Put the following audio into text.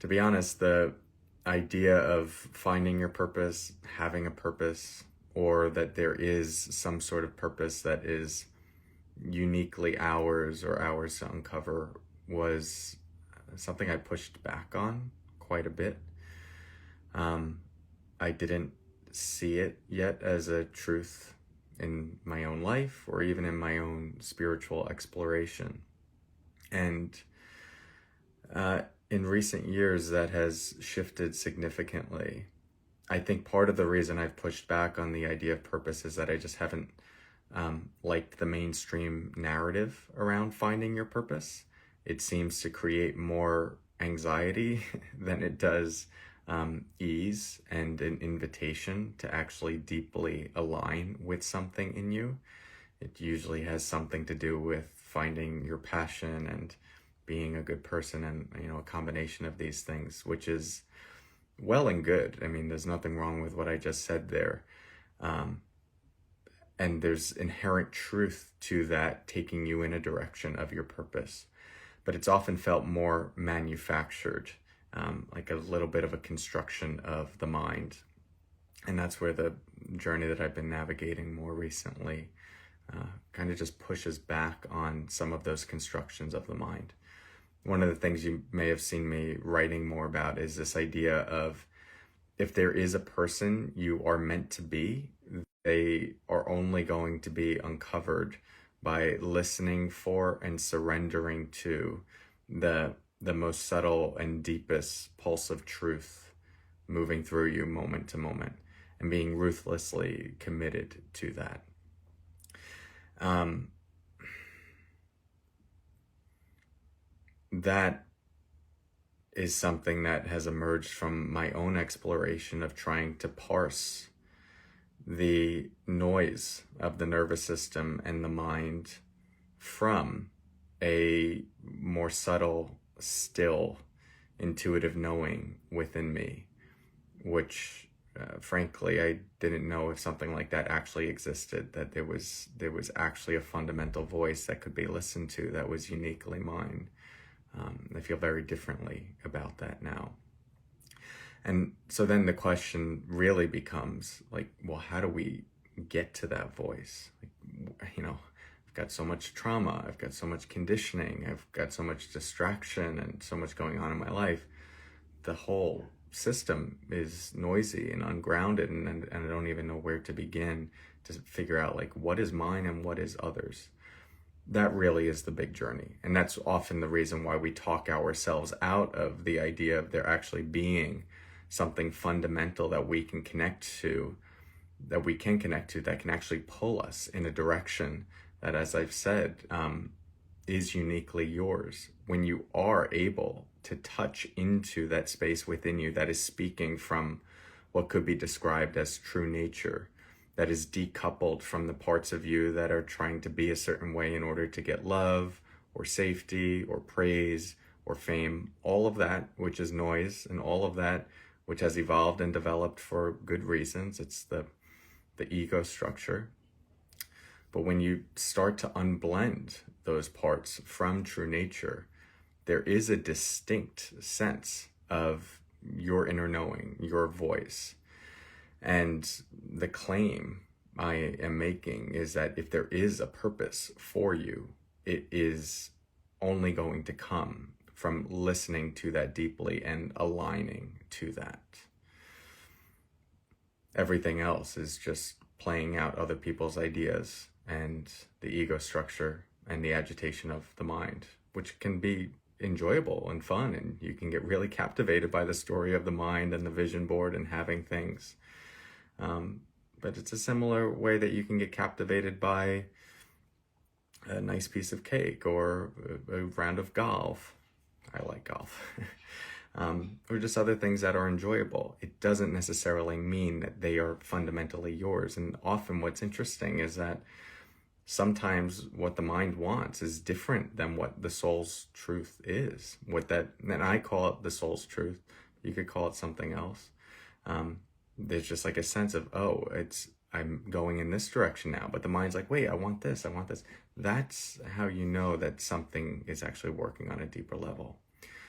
To be honest, the idea of finding your purpose, having a purpose, or that there is some sort of purpose that is uniquely ours or ours to uncover was something I pushed back on quite a bit. I didn't see it yet as a truth in my own life or even in my own spiritual exploration. And in recent years, that has shifted significantly. I think part of the reason I've pushed back on the idea of purpose is that I just haven't liked the mainstream narrative around finding your purpose. It seems to create more anxiety than it does ease and an invitation to actually deeply align with something in you. It usually has something to do with finding your passion and being a good person, and a combination of these things, which is well and good. I mean, there's nothing wrong with what I just said there. And there's inherent truth to that taking you in a direction of your purpose. But it's often felt more manufactured, like a little bit of a construction of the mind. And that's where the journey that I've been navigating more recently kind of just pushes back on some of those constructions of the mind. One of the things you may have seen me writing more about is this idea of, if there is a person you are meant to be, they are only going to be uncovered by listening for and surrendering to the most subtle and deepest pulse of truth moving through you moment to moment, and being ruthlessly committed to that. That is something that has emerged from my own exploration of trying to parse the noise of the nervous system and the mind from a more subtle, still, intuitive knowing within me, which frankly, I didn't know if something like that actually existed, that there was actually a fundamental voice that could be listened to that was uniquely mine. I feel very differently about that now. And so then the question really becomes like, well, how do we get to that voice? Like, I've got so much trauma, I've got so much conditioning, I've got so much distraction and so much going on in my life. The whole system is noisy and ungrounded, and I don't even know where to begin to figure out like what is mine and what is others. That really is the big journey. And that's often the reason why we talk ourselves out of the idea of there actually being something fundamental that we can connect to, that can actually pull us in a direction that, as I've said, is uniquely yours. When you are able to touch into that space within you that is speaking from what could be described as true nature, that is decoupled from the parts of you that are trying to be a certain way in order to get love or safety or praise or fame, all of that which is noise, and all of that which has evolved and developed for good reasons. It's the ego structure. But when you start to unblend those parts from true nature, there is a distinct sense of your inner knowing, your voice. And the claim I am making is that if there is a purpose for you, it is only going to come from listening to that deeply and aligning to that. Everything else is just playing out other people's ideas and the ego structure and the agitation of the mind, which can be enjoyable and fun, and you can get really captivated by the story of the mind and the vision board and having things. But it's a similar way that you can get captivated by a nice piece of cake or a round of golf. I like golf. Or just other things that are enjoyable. It doesn't necessarily mean that they are fundamentally yours. And often what's interesting is that sometimes what the mind wants is different than what the soul's truth is. And I call it the soul's truth. You could call it something else. There's just like a sense of, I'm going in this direction now, but the mind's like, wait, I want this. That's how you know that something is actually working on a deeper level.